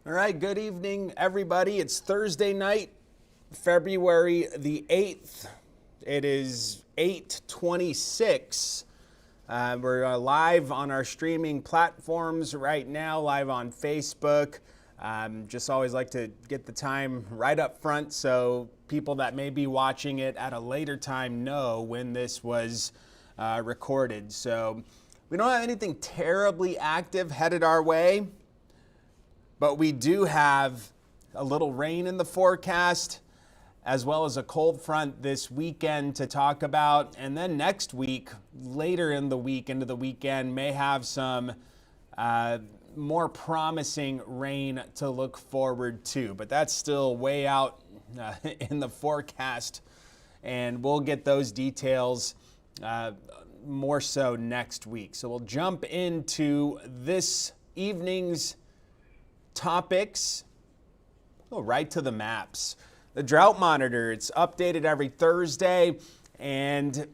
All right, good evening, everybody. It's Thursday night, February the 8th. It is 8:26. We're live on our streaming platforms right now, live on Facebook. Just always like to get the time right up front so people that may be watching it at a later time know when this was recorded. So we don't have anything terribly active headed our way. But we do have a little rain in the forecast, as well as a cold front this weekend to talk about. And then next week, later in the week, into the weekend, may have some more promising rain to look forward to. But that's still way out in the forecast. And we'll get those details more so next week. So we'll jump into this evening's topics. Go right to the maps. The drought monitor, it's updated every Thursday, and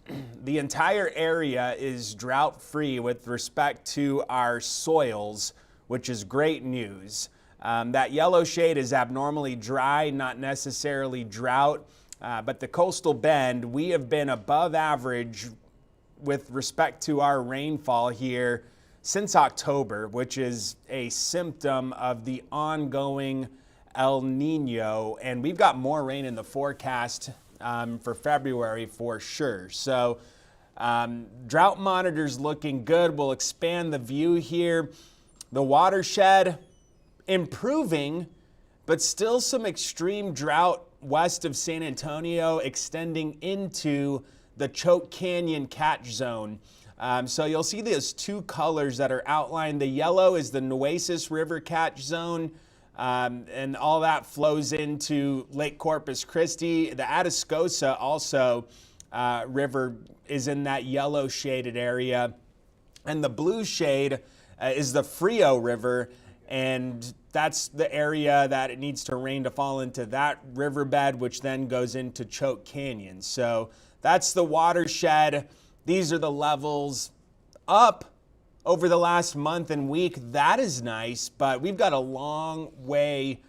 the entire area is drought free with respect to our soils, which is great news. That yellow shade is abnormally dry, not necessarily drought, but the coastal bend, we have been above average with respect to our rainfall here since October, which is a symptom of the ongoing El Nino, and we've got more rain in the forecast for February for sure. So drought monitor's looking good. We'll expand the view here. The watershed improving, but still some extreme drought west of San Antonio extending into the Choke Canyon catch zone. So you'll see those two colors that are outlined. The yellow is the Nueces River catch zone, and all that flows into Lake Corpus Christi. The Atascosa also river is in that yellow shaded area. And the blue shade is the Frio River, and that's the area that it needs to rain to fall into that riverbed, which then goes into Choke Canyon. So that's the watershed. These are the levels up over the last month and week. That is nice, but we've got a long way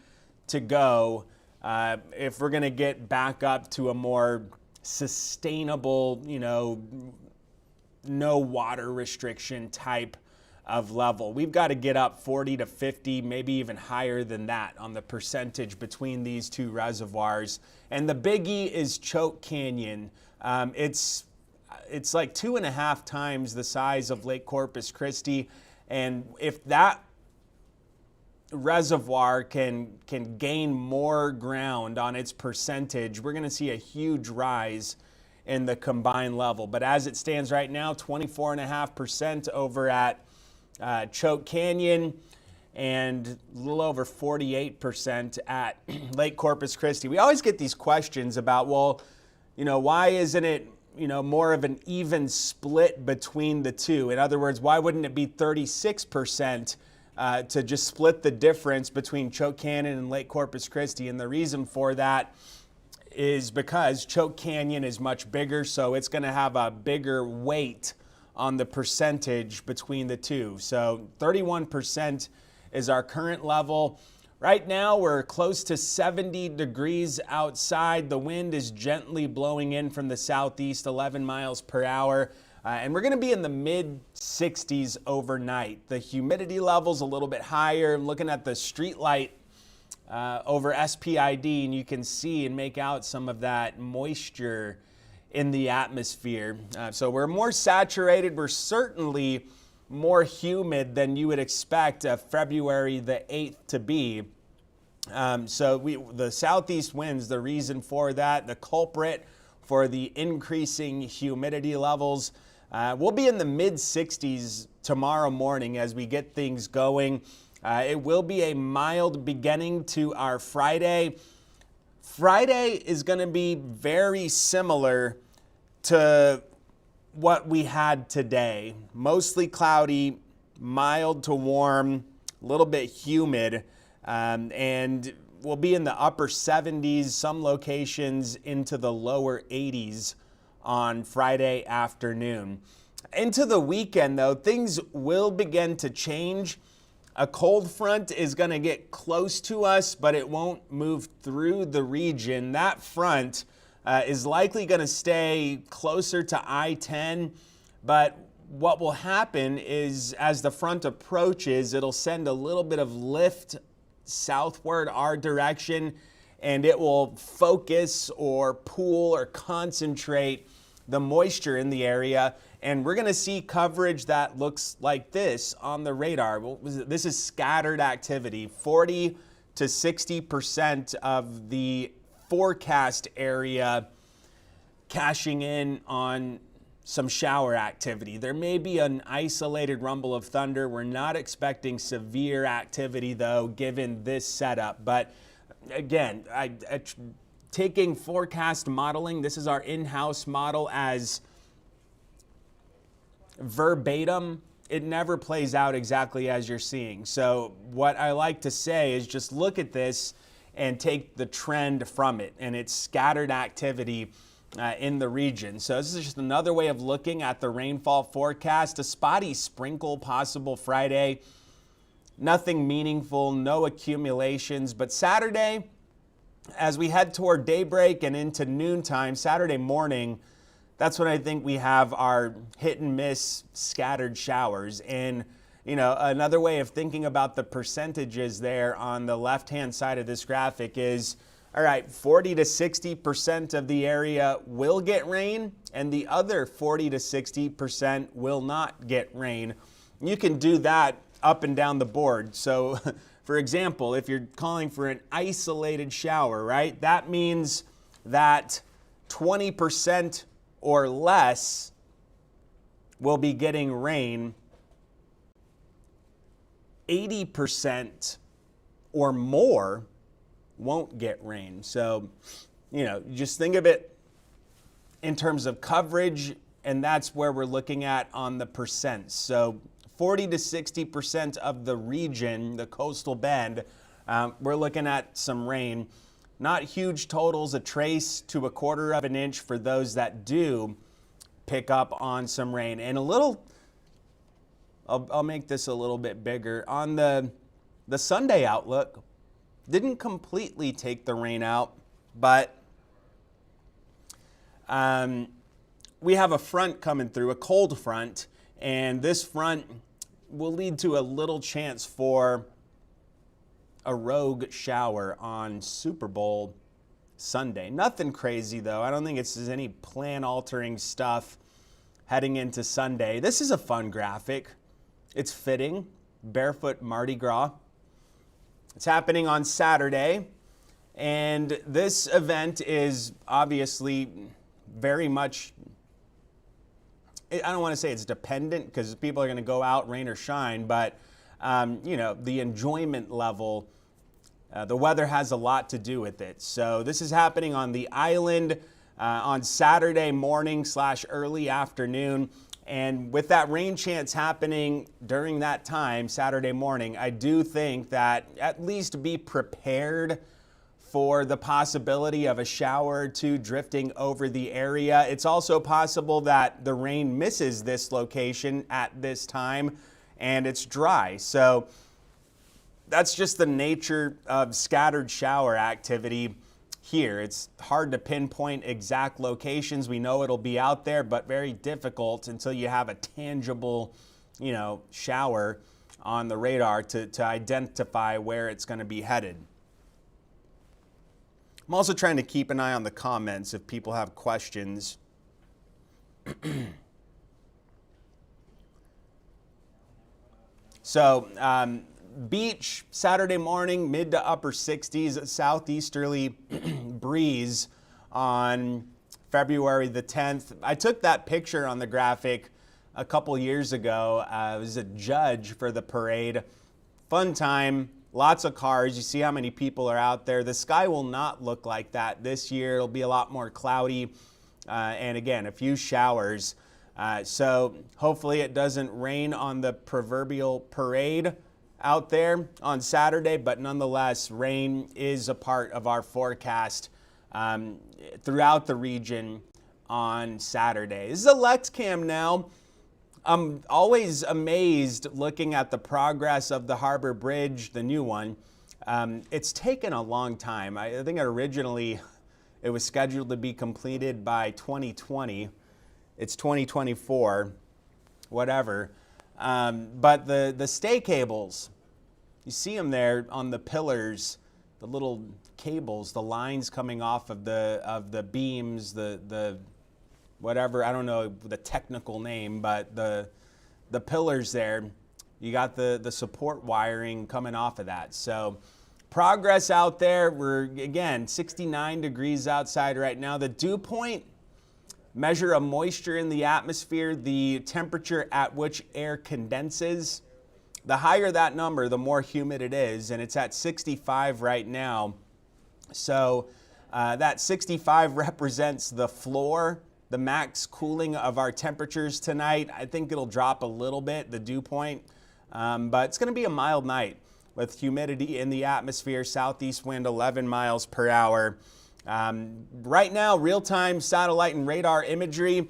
to go if we're going to get back up to a more sustainable, no water restriction type of level. We've got to get up 40 to 50, maybe even higher than that on the percentage between these two reservoirs. And the biggie is Choke Canyon. It's like 2.5 times the size of Lake Corpus Christi, and if that reservoir can gain more ground on its percentage, we're going to see a huge rise in the combined level. But as it stands right now, 24.5% over at Choke Canyon, and a little over 48% at Lake Corpus Christi. We always get these questions about, well, why isn't it more of an even split between the two? In other words, why wouldn't it be 36% to just split the difference between Choke Canyon and Lake Corpus Christi? And the reason for that is because Choke Canyon is much bigger, so it's going to have a bigger weight on the percentage between the two. So 31% is our current level. Right now, we're close to 70 degrees outside. The wind is gently blowing in from the southeast, 11 miles per hour. And we're going to be in the mid-60s overnight. The humidity level's a little bit higher. I'm looking at the street light over SPID, and you can see and make out some of that moisture in the atmosphere. So we're more saturated. We're certainly more humid than you would expect February the 8th to be. The southeast winds, the reason for that, the culprit for the increasing humidity levels. We'll be in the mid-60s tomorrow morning as we get things going. It will be a mild beginning to our Friday. Friday is going to be very similar to what we had today. Mostly cloudy, mild to warm, a little bit humid, and we'll be in the upper 70s, some locations into the lower 80s on Friday afternoon. Into the weekend, though, things will begin to change. A cold front is going to get close to us, but it won't move through the region. That front is likely going to stay closer to I-10, but what will happen is as the front approaches, it'll send a little bit of lift southward our direction, and it will focus or pool or concentrate the moisture in the area. And we're going to see coverage that looks like this on the radar. This is scattered activity. 40 to 60% of the forecast area cashing in on some shower activity. There may be an isolated rumble of thunder. We're not expecting severe activity though, given this setup. But again, taking forecast modeling, this is our in-house model, as verbatim, it never plays out exactly as you're seeing. So what I like to say is just look at this and take the trend from it, and it's scattered activity in the region. So this is just another way of looking at the rainfall forecast. A spotty sprinkle possible Friday. Nothing meaningful, no accumulations. But Saturday, as we head toward daybreak and into noontime, Saturday morning, that's when I think we have our hit and miss scattered showers. And, you know, another way of thinking about the percentages there on the left-hand side of this graphic is, all right, 40 to 60% of the area will get rain, and the other 40 to 60% will not get rain. You can do that up and down the board. So, for example, if you're calling for an isolated shower, right, that means that 20% or less will be getting rain. 80% or more won't get rain. So, you know, just think of it in terms of coverage, and that's where we're looking at on the percents. So 40 to 60% of the region, the coastal bend, we're looking at some rain. Not huge totals, a trace to a quarter of an inch for those that do pick up on some rain. And a little, I'll make this a little bit bigger. On the Sunday outlook, didn't completely take the rain out, but we have a front coming through, a cold front, and this front will lead to a little chance for a rogue shower on Super Bowl Sunday. Nothing crazy though. I don't think it's any plan-altering stuff heading into Sunday. This is a fun graphic. It's fitting. Barefoot Mardi Gras. It's happening on Saturday, and this event is obviously very much, I don't want to say it's dependent because people are going to go out rain or shine, but you know, the enjoyment level, the weather has a lot to do with it. So this is happening on the island on Saturday morning / early afternoon. And with that rain chance happening during that time, Saturday morning, I do think that at least be prepared for the possibility of a shower or two drifting over the area. It's also possible that the rain misses this location at this time and it's dry. So that's just the nature of scattered shower activity here. It's hard to pinpoint exact locations. We know it'll be out there, but very difficult until you have a tangible, you know, shower on the radar to identify where it's going to be headed. I'm also trying to keep an eye on the comments if people have questions. So, beach Saturday morning, mid to upper 60s, southeasterly breeze on February the 10th. I took that picture on the graphic a couple years ago. I was a judge for the parade. Fun time, lots of cars. You see how many people are out there. The sky will not look like that this year. It'll be a lot more cloudy. And again, a few showers. So hopefully it doesn't rain on the proverbial parade out there on Saturday, but nonetheless, rain is a part of our forecast throughout the region on Saturday. This is a Lex Cam now. I'm always amazed looking at the progress of the Harbor Bridge, the new one. It's taken a long time. I think originally it was scheduled to be completed by 2020. It's 2024, whatever. But the stay cables, you see them there on the pillars, the little cables, the lines coming off of the beams, the whatever, I don't know the technical name, but the pillars there, you got the support wiring coming off of that. So progress out there. We're, again, 69 degrees outside right now. The dew point, measure of moisture in the atmosphere, the temperature at which air condenses. The higher that number, the more humid it is, and it's at 65 right now. So that 65 represents the floor, the max cooling of our temperatures tonight. I think it'll drop a little bit, the dew point, but it's going to be a mild night with humidity in the atmosphere, southeast wind 11 miles per hour. Right now, real-time satellite and radar imagery,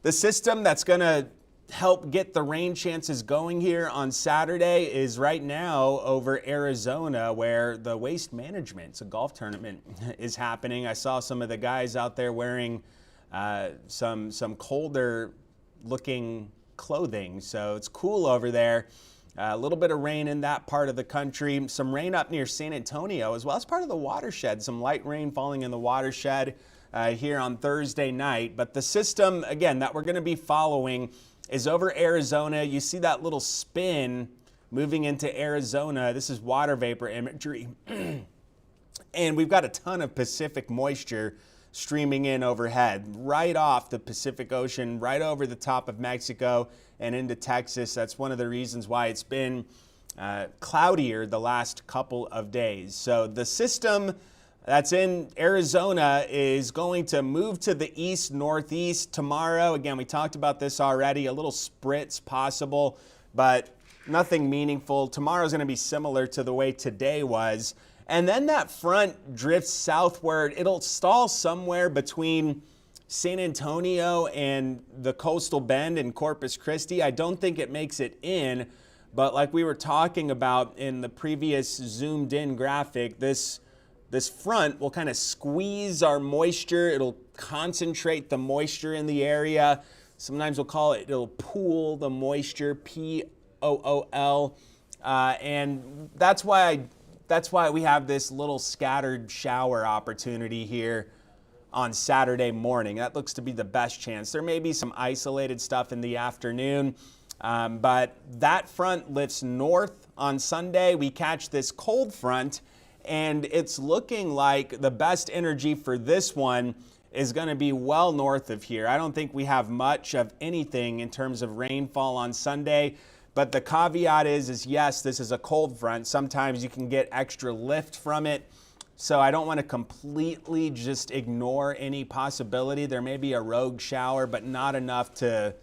the system that's going to help get the rain chances going here on Saturday is right now over Arizona, where the Waste Management, it's a golf tournament, is happening. I saw some of the guys out there wearing some colder looking clothing, so it's cool over there. A little bit of rain in that part of the country, some rain up near San Antonio as well as part of the Watershed, some light rain falling in the Watershed here on Thursday night. But the system, again, that we're going to be following is over Arizona. You see that little spin moving into Arizona. This is water vapor imagery. And we've got a ton of Pacific moisture streaming in overhead, right off the Pacific Ocean, right over the top of Mexico and into Texas. That's one of the reasons why it's been cloudier the last couple of days. So the system that's in Arizona is going to move to the east-northeast tomorrow. Again, we talked about this already, a little spritz possible, but nothing meaningful. Tomorrow's going to be similar to the way today was. And then that front drifts southward. It'll stall somewhere between San Antonio and the coastal bend in Corpus Christi. I don't think it makes it in, but like we were talking about in the previous zoomed in graphic, this front will kind of squeeze our moisture. It'll concentrate the moisture in the area. Sometimes we'll call it, it'll pool the moisture, P-O-O-L. And that's why we have this little scattered shower opportunity here on Saturday morning. That looks to be the best chance. There may be some isolated stuff in the afternoon, but that front lifts north on Sunday. We catch this cold front, and it's looking like the best energy for this one is going to be well north of here. I don't think we have much of anything in terms of rainfall on Sunday. But the caveat is yes, this is a cold front. Sometimes you can get extra lift from it. So I don't want to completely just ignore any possibility. There may be a rogue shower, but not enough to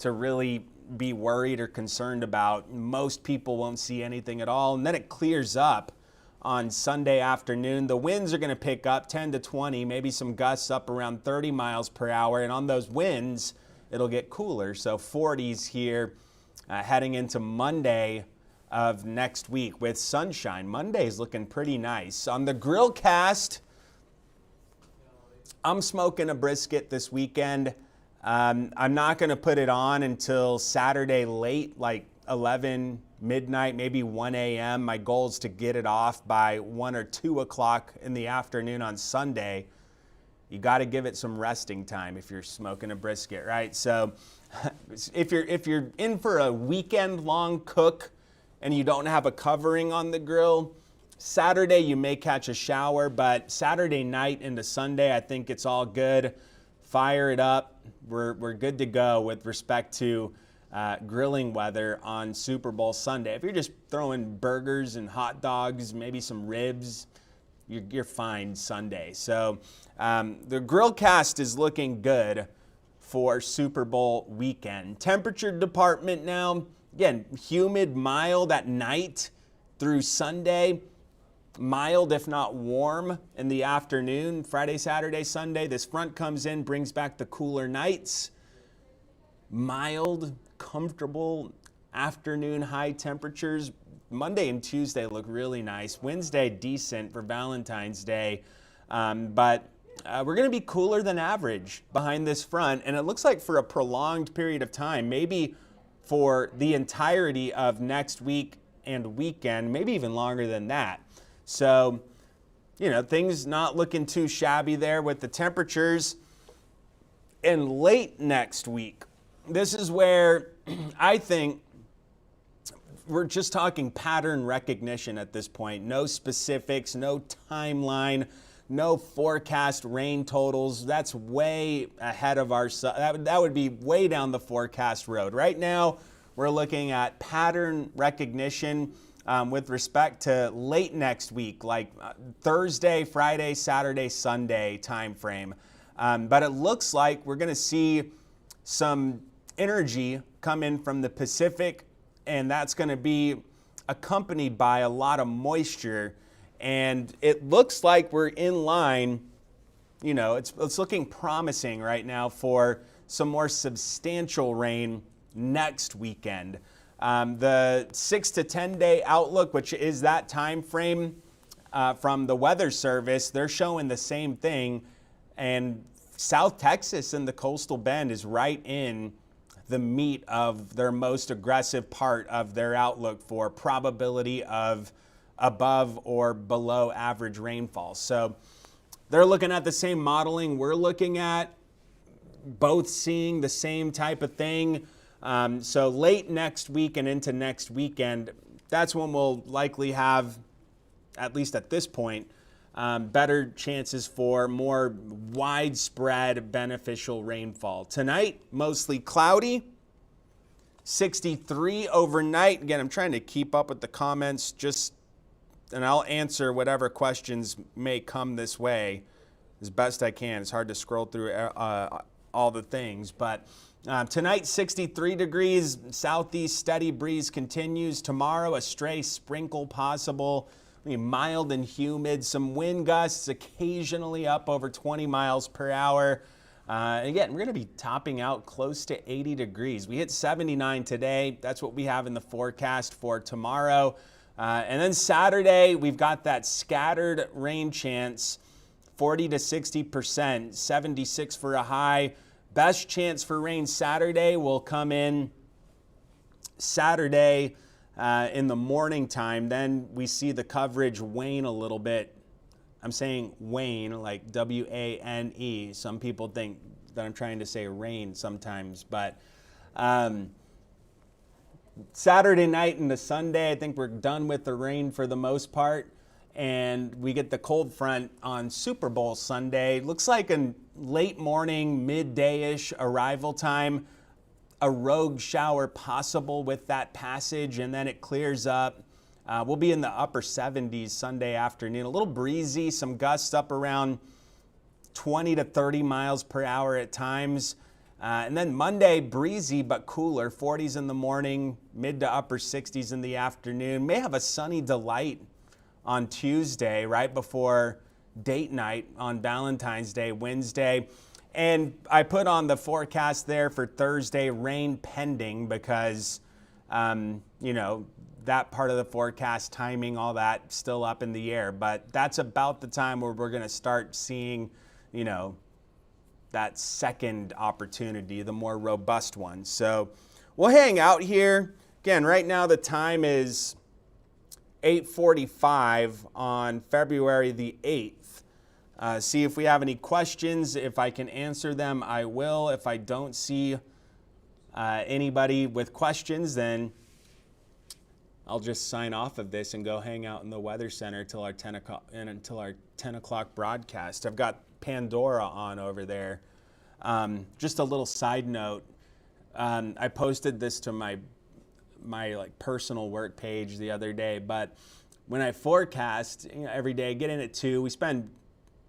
really be worried or concerned about. Most people won't see anything at all. And then it clears up on Sunday afternoon. The winds are going to pick up 10 to 20, maybe some gusts up around 30 miles per hour. And on those winds, it'll get cooler. So 40s here. Heading into Monday of next week with sunshine. Monday's looking pretty nice. On the grill cast, I'm smoking a brisket this weekend. I'm not going to put it on until Saturday late, like 11 midnight, maybe 1 a.m. My goal is to get it off by 1 or 2 o'clock in the afternoon on Sunday. You got to give it some resting time if you're smoking a brisket, right? So if you're in for a weekend-long cook and you don't have a covering on the grill, Saturday you may catch a shower, but Saturday night into Sunday, I think it's all good. Fire it up. We're good to go with respect to grilling weather on Super Bowl Sunday. If you're just throwing burgers and hot dogs, maybe some ribs, you're fine Sunday. So the grill cast is looking good for Super Bowl weekend. Temperature department now, again, humid, mild at night through Sunday. Mild, if not warm, in the afternoon. Friday, Saturday, Sunday, this front comes in, brings back the cooler nights. mild, comfortable afternoon high temperatures. Monday and Tuesday look really nice. Wednesday, decent for Valentine's Day. But we're going to be cooler than average behind this front. And it looks like for a prolonged period of time, maybe for the entirety of next week and weekend, maybe even longer than that. So, you know, things not looking too shabby there with the temperatures. And late next week, this is where I think we're just talking pattern recognition at this point. No specifics, no timeline, no forecast rain totals. That's way ahead of our, that would be way down the forecast road. Right now, we're looking at pattern recognition with respect to late next week, like Thursday, Friday, Saturday, Sunday timeframe. But it looks like we're going to see some energy come in from the Pacific, and that's going to be accompanied by a lot of moisture. And it looks like we're in line, you know, it's looking promising right now for some more substantial rain next weekend. The 6 to 10 day outlook, which is that time frame from the Weather Service, they're showing the same thing. And South Texas and the coastal bend is right in the meat of their most aggressive part of their outlook for probability of above or below average rainfall. So they're looking at the same modeling we're looking at, both seeing the same type of thing. So late next week and into next weekend, that's when we'll likely have, at least at this point, better chances for more widespread beneficial rainfall. Tonight, mostly cloudy, 63 overnight. Again, I'm trying to keep up with the comments, and I'll answer whatever questions may come this way as best I can. It's hard to scroll through all the things, but tonight, 63 degrees, southeast steady breeze continues. Tomorrow, a stray sprinkle possible. Mild and humid, some wind gusts occasionally up over 20 miles per hour. Again, we're going to be topping out close to 80 degrees. We hit 79 today. That's what we have in the forecast for tomorrow. And then Saturday, we've got that scattered rain chance, 40 to 60%, 76 for a high. Best chance for rain Saturday will come in Saturday in the morning time. Then we see the coverage wane a little bit. I'm saying wane, like W-A-N-E. Some people think that I'm trying to say rain sometimes, but Saturday night into Sunday, I think we're done with the rain for the most part, and we get the cold front on Super Bowl Sunday. Looks like a late morning, midday-ish arrival time. A rogue shower possible with that passage, and then it clears up. We'll be in the upper 70s Sunday afternoon. A little breezy, some gusts up around 20 to 30 miles per hour at times. And then Monday, breezy but cooler, 40s in the morning, mid to upper 60s in the afternoon. May have a sunny delight on Tuesday, right before date night on Valentine's Day, Wednesday. And I put on the forecast there for Thursday, rain pending, because, you know, that part of the forecast, timing, all that, still up in the air. But that's about the time where we're going to start seeing, you know, that second opportunity, the more robust one. So we'll hang out here. Again, right now the time is 8:45 on February the 8th. See if we have any questions. If I can answer them, I will. If I don't see anybody with questions, then I'll just sign off of this and go hang out in the Weather Center until our 10 o'clock broadcast. I've got Pandora on over there. Just a little side note. I posted this to my like personal work page the other day, but when I forecast, you know, every day, I get in at 2. We spend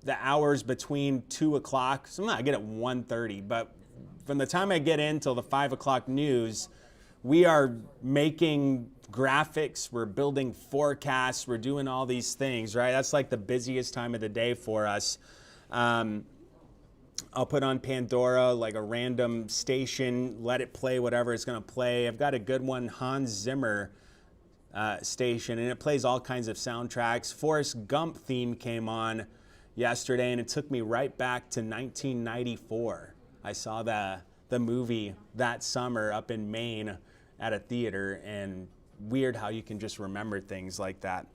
the hours between 2 o'clock. Sometimes I get at 1:30, but from the time I get in till the 5 o'clock news, we are making graphics, we're building forecasts, we're doing all these things, right? That's like the busiest time of the day for us. I'll put on Pandora, like a random station, let it play whatever it's going to play. I've got a good one, Hans Zimmer station, and it plays all kinds of soundtracks. Forrest Gump theme came on yesterday, and it took me right back to 1994. I saw the movie that summer up in Maine at a theater, and weird how you can just remember things like that.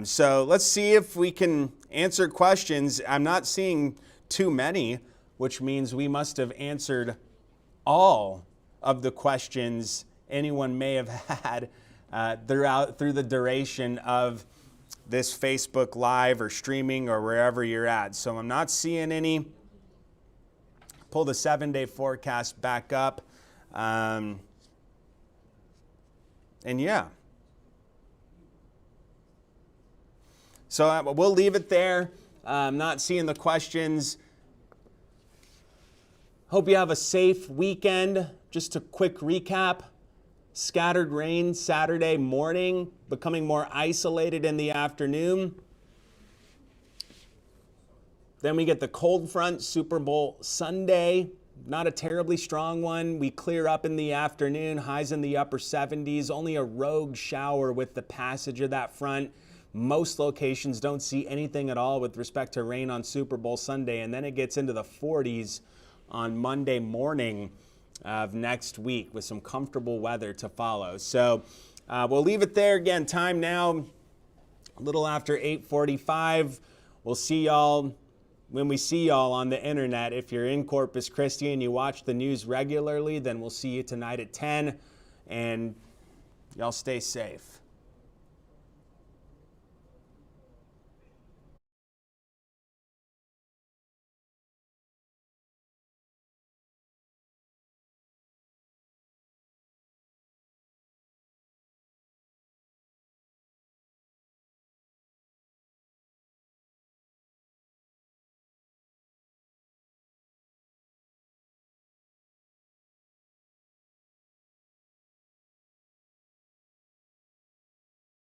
So let's see if we can answer questions. I'm not seeing too many, which means we must have answered all of the questions anyone may have had through the duration of this Facebook Live or streaming or wherever you're at. So I'm not seeing any. Pull the 7-day forecast back up. And yeah. So we'll leave it there. I'm not seeing the questions. Hope you have a safe weekend. Just a quick recap. Scattered rain Saturday morning, becoming more isolated in the afternoon. Then we get the cold front, Super Bowl Sunday. Not a terribly strong one. We clear up in the afternoon, highs in the upper 70s. Only a rogue shower with the passage of that front. Most locations don't see anything at all with respect to rain on Super Bowl Sunday. And then it gets into the 40s on Monday morning of next week with some comfortable weather to follow. So we'll leave it there. Again, time now a little after 8:45. We'll see y'all when we see y'all on the internet. If you're in Corpus Christi and you watch the news regularly, then we'll see you tonight at 10. And y'all stay safe.